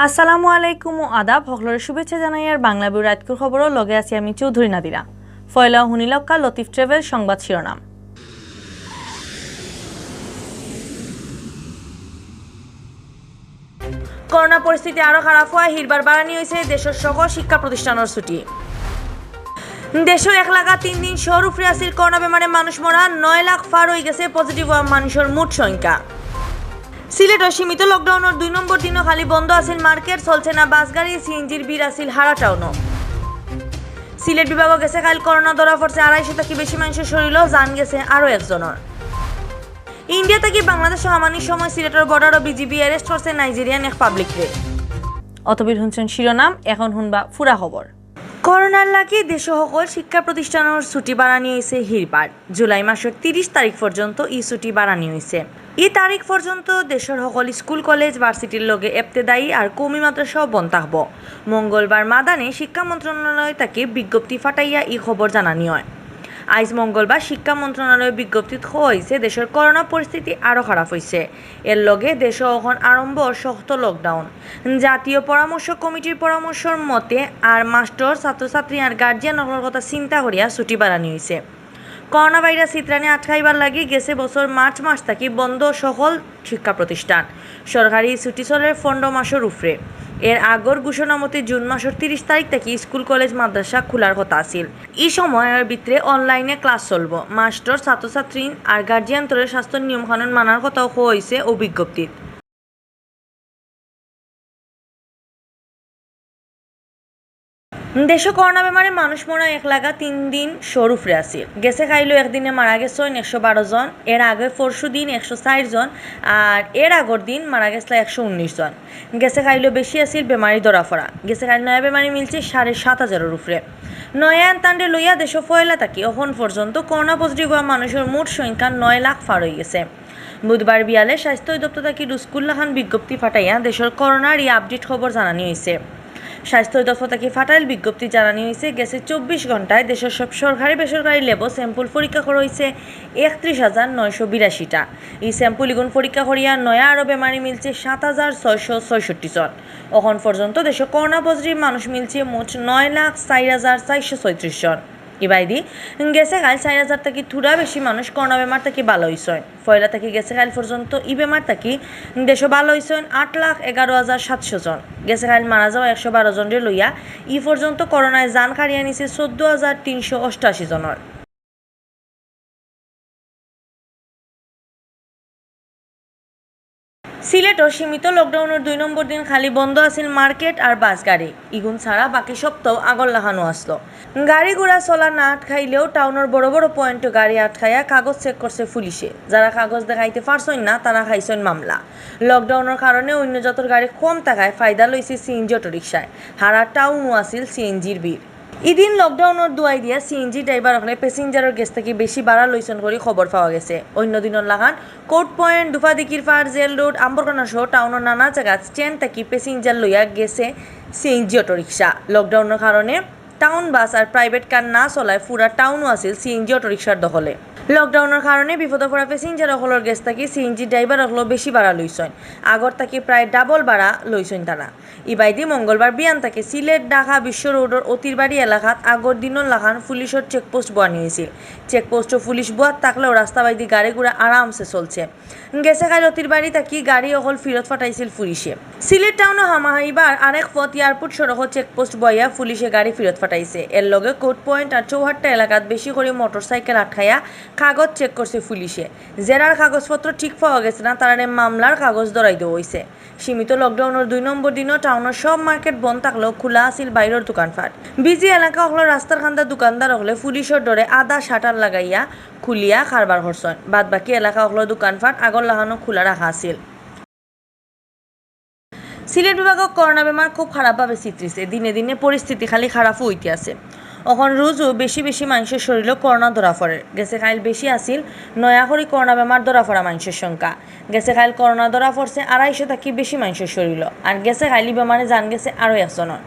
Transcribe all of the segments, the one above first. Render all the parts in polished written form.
আসসালামু আলাইকুম ও আদাব সকলের শুভেচ্ছা জানাই আর বাংলা বিউ রাতকুর খবরও লগে আছি আমি চৌধুরী নাদিরা। ফয়লা হুনিলক্কা লতিফ ট্রাভেল সংবাদ শিরোনাম। করোনা পরিস্থিতি আরও খারাপ হওয়ায় হিরবার বাড়ানি হয়েছে দেশের সকল শিক্ষা প্রতিষ্ঠানের ছুটি। দেশে 1,03 দিন শহর উফরে আসিল করোনা বেমারে মানুষ মরা 9 লাখ পার হয়ে গেছে পজিটিভ হওয়া মানুষের মোট সংখ্যা। সিলেটে সীমিত লকডাউনের 2 নম্বর দিনও খালি বন্ধ আছিল মার্কেট, চলছে না বাস গাড়ি, সিএনজির ভিড় আছিল হারা টাউনও। সিলেট বিভাগও গেছে কাল করোনা ধরা পড়ছে 250 থেকে বেশি মানুষের শরীরও জান গেছে আরও একজনের। ইন্ডিয়া থেকে বাংলাদেশ হামানির সময় সিলেটের বর্ডারও বিজিবি অ্যারেস্ট করছে নাইজেরিয়ান এক পাবলিকরে। অতবির শুনছেন শিরোনাম, এখন শুনবা ফুরা খবর। করোনার লাগি দেশ সকল শিক্ষা প্রতিষ্ঠানের ছুটি বাড়ানি হয়েছে হিরবার। জুলাই মাসের 30 তারিখ পর্যন্ত এই ছুটি বাড়ানি হয়েছে। এই তারিখ পর্যন্ত দেশের সকল স্কুল কলেজ ভার্সিটির লগে এফতেদায়ী আর কৌমি মাদ্রাসাও বন্ধ থাকব। মঙ্গলবার মাদানে শিক্ষা মন্ত্রণালয় তাকে বিজ্ঞপ্তি ফাটাইয়া এই খবর জানানি হয়। আজ মঙ্গলবার শিক্ষা মন্ত্রণালয়ের বিজ্ঞপ্তিত হয়েছে দেশের করোনা পরিস্থিতি আরও খারাপ হয়েছে। এর লগে দেশে এখন আরম্ভ শক্ত লকডাউন। জাতীয় পরামর্শ কমিটির পরামর্শের মতে আর মাস্টার ছাত্রছাত্রী আর গার্জিয়ানগুলোর কথা চিন্তা করিয়া ছুটি বাড়ানি হয়েছে। করোনা ভাইরাস চিত্রানে আটকাইবার লাগি গেছে বছর মার্চ মাস থাকি বন্ধ সকল শিক্ষা প্রতিষ্ঠান। সরকারি ছুটি চলে 15 মাসের উপরে। এর আগর ঘোষণা মতে জুন মাসের 30 তারিখ থেকে স্কুল কলেজ মাদ্রাসা খোলার কথা আছিল। এই সময়ের ভিতরে অনলাইনে ক্লাস চলব। মাস্টার ছাত্রছাত্রী আর গার্জিয়ানদের স্বাস্থ্য নিয়মকানুন মানার কথাও হয়েছে ও বিজ্ঞপ্তিত। দেশে করোনা বেমারে মানুষ মরা 1,03 দিন শহর উফরে আসিল। গেছে খাইলো একদিনে মারা গেছেন 112 জন। এর আগে পরশু দিন 160 জন আর এর আগর দিন মারা গেছিল 119 জন। গেছে খাইলো বেশি আসিল বেমারি ধরা পড়া। গেছে খাইল নয়া বেমারি মিলছে 7,500 উপরে। নয়া তান্ডে লইয়া দেশ ফয়লা থাকি এখন পর্যন্ত করোনা পজিটিভ হওয়া মানুষের মোট সংখ্যা 9 লাখ পার হয়ে গেছে। বুধবার বিয়ালে স্বাস্থ্য অধিদপ্তর থাকি রুস্কুল্লাহ খান বিজ্ঞপ্তি ফাটাইয়া দেশের করোনার এই আপডেট খবর জানানি হয়েছে। স্বাস্থ্য অধিদপ্তর থেকে ফাটাইল বিজ্ঞপ্তি জানানি হয়েছে গেছে 24 ঘন্টায় দেশের সব সরকারি বেসরকারি ল্যাব স্যাম্পল পরীক্ষা করা হয়েছে 31,982টা। এই স্যাম্পল ইগুন পরীক্ষা করিয়া নয়া আরও বেমারি মিলছে 7,666 জন। এখন পর্যন্ত দেশে করোনা পজিটিভ মানুষ মিলছে মোট 9,04,436 জন। ইবাইদি গেছে কাল 4,000 থেকে থুরা বেশি মানুষ করোনা বেমার থেকে ভালো হয়েছেন। ফয়লা থেকে গেছে কাল পর্যন্ত ই বেমার থেকে দেশে ভালো হয়েছেন 8,11,700 জন। গেছে কাল মারা যাওয়া 112 জনের লইয়া ই পর্যন্ত করোনায় জান কারিয়া নিছে 14,388 জনের। সিলেটও সীমিত লকডাউনের 2 নম্বর দিন খালি বন্ধ আছিল মার্কেট আর বাস গাড়ি। ইগুন ছাড়া বাকি সপ্তাহ আগর লাগানো আসলো। গাড়ি ঘোড়া চলা না আটকাইলেও টাউনের বড় বড় পয়েন্টে গাড়ি আটকাইয়া কাগজ চেক করছে পুলিশে। যারা কাগজ দেখাইতে পারছেন না তারা খাইছেন মামলা। লকডাউনের কারণে অন্য যতর গাড়ি কম টাকায় ফায়দা লইছে সিএনজি অটোরিকশায়। হারা টাউনও আছিল সিএনজির ভিড়। ইদিন লকডাউনের দুয়াই দিয়া সিএনজি ড্রাইভার হলে প্যাসেঞ্জারের গেছ থেকে বেশি ভাড়া লইছেন করে খবর পাওয়া গেছে। অন্য দিনের লাগান কোর্ট পয়েন্ট, দুফাদিকির পার, জেল রোড, আম্বরকানা সহ টাউনের নানা জায়গা স্ট্যান্ড থেকে প্যাসেঞ্জার লইয়া গেছে সিএনজি অটোরিকশা। লকডাউনের কারণে টাউন বাস আর প্রাইভেট কার না চলায় পুরা টাউনও আছিল সিএনজি অটোরিকশার দখলে। লকডাউনের কারণে বিপদে পড়া প্যাসেঞ্জার হলের গেছ থেকে সিএনজি ড্রাইভার হলেও বেশি ভাড়া লইছেন। আগর থেকে প্রায় ডাবল ভাড়া লইছেন তারা। ইবাইদি মঙ্গলবার বিয়ান থেকে সিলেট ঢাকা বিশ্ব রোডের অতিরবাড়ি এলাকাত আগর দিনও লাগান পুলিশের চেকপোস্ট বানি হয়েছিল। চেকপোস্টও পুলিশ বুয়াত থাকলেও রাস্তাবাইদি গাড়ি ঘোড়া আরামসে চলছে। গেছে কাল অতিরবাড়ি থাকি গাড়ি অকল ফিরত ফাটাইছিল পুলিশে। সিলেট টাউনে হামাহাইবার আরেক পথ এয়ারপোর্ট সড়ক চেকপোস্ট বইয়া পুলিশে গাড়ি ফিরত ফাটাইছে। এর লগে কোর্ট পয়েন্ট আর চৌহাট্টা এলাকাত বেশি করে মোটরসাইকেল আটকাইয়া কাগজ চেক করছে পুলিশে। যারার কাগজপত্র ঠিক পাওয়া গেছে না তারা মামলার কাগজ ধরাই দেওয়া হয়েছে। সীমিত লকডাউনের 2 নম্বর দিনও টাউনের সব মার্কেট বন্ধ থাকলেও খোলা আছিল বাইরের দোকানপাট। বিজি এলাকা হলো রাস্তার খান্দা দোকানদার হলে পুলিশের ডরে আদা শাটার লাগাইয়া খুলিয়া কারবার করছেন। বাদ বাকি এলাকা হলো দোকানপাট আগর লাগানো খোলা রাখা আছিল। সিলেট বিভাগক করোনা বেমার খুব খারাপভাবে চিত্রিছে। দিনে দিনে পরিস্থিতি খালি খারাপ হইতে আছে। এখন রোজও বেশি বেশি মানুষের শরীরও করোনা ধরা পড়ে। গেছে খাইল বেশি আসিল নয়া করে করোনা বেমার ধরা পড়া মানুষের সংখ্যা। গেছে খাইল করোনা ধরা পড়ছে 250 থেকে বেশি মানুষের শরীর আর গেছে খাইলি বেমারে জান গেছে আরও একজনের।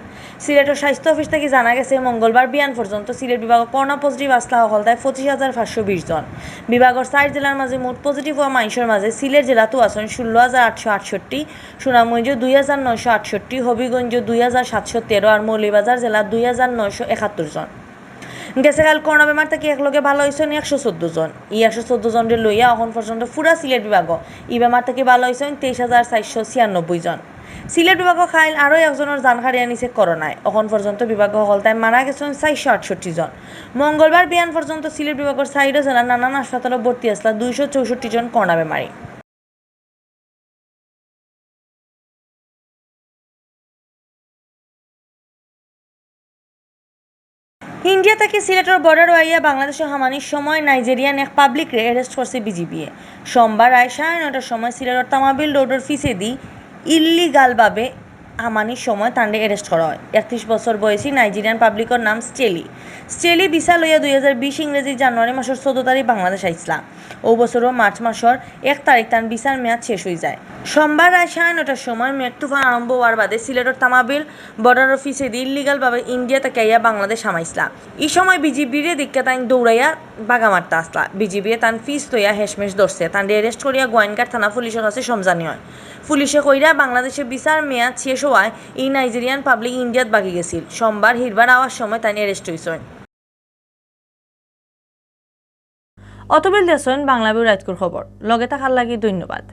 সিলেটের স্বাস্থ্য অফিস থেকে জানা গেছে মঙ্গলবার বিয়ান পর্যন্ত সিলেট বিভাগ করোনা পজিটিভ আসলা হলতায় 25,520 জন। বিভাগের 4 জেলার মাঝে মোট পজিটিভ হওয়া মানুষের মাঝে সিলেট জেলাতো আছেন 16,868, সুনামগঞ্জ 2,968, হবিগঞ্জ 2,713 আর মৌলভীবাজার জেলা 2,971 জন। গেছে কাল করোনা বেমার থেকে একলগে ভালো হয়েছেন 114 জন। 114 জনের লইয়া এখন পর্যন্ত পুরা সিলেট বিভাগ ই বেমার থেকে ভালো হয়েছেন 23,496 জন। সিলেট বিভাগ খাইল আরও একজনের জান হারিয়ে নিছে করোনায়। এখন পর্যন্ত বিভাগ হলতায় মারা গেছেন 468 জন। মঙ্গলবার বিয়ান পর্যন্ত সিলেট বিভাগের 4 জেলার নানান হাসপাতালে ভর্তি আসলা 264 জন করোনা বেমারি। ইন্ডিয়া থেকে সিলেটের বর্ডার আইয়া বাংলাদেশে হামানির সময় নাইজেরিয়ান এক পাবলিকরে অ্যারেস্ট করছে বিজিবিএ। সোমবার রায় 9:30টার সময় সিলেটের তামাবিল রোডের ফিসেদি ইল্লিগালভাবে হামানির সময় তান্ডে অ্যারেস্ট করা হয়। 31 বছর বয়সী নাইজেরিয়ান পাবলিকের নাম স্টেলি ভিসা লইয়া 2020 ইংরেজি জানুয়ারি মাসের 14 তারিখ বাংলাদেশ আইসলা। ও বছরও মার্চ মাসের 1 তারিখ তার ভিসার মেয়াদ শেষ হয়ে যায়। সোমবার রায় 9:30টার সময় মেঘ তুফান আরম্ভ হওয়ার বাদে সিলেটের তামাবিল বর্ডার অফিসে দিয়ে ইলিগালভাবে ইন্ডিয়া থেকে আইয়া বাংলাদেশ হামাইসলা। এই সময় বিজিবিরে দিক্কা তাই দৌড়াইয়া বাগা মারতে আসলা। বিজিবিয়ে তান ফিস লইয়া হেসমেশ ধরছে। তান্ডে অ্যারেস্ট করিয়া গোয়েনঘাট থানা পুলিশের কাছে সমজানি হয়। পুলিশে কইরা বাংলাদেশে ভিসার মেয়াদ শেষ হওয়ায় এই নাইজেরিয়ান পাবলিক ইন্ডিয়াত বাগি গেছিল। সোমবার হিরবার আওয়ার সময় তাই অ্যারেস্ট হয়েছেন। অতবেল দেশন বাংলা বিউ রাইতকুর খবর লগে থাকার লাগি ধন্যবাদ।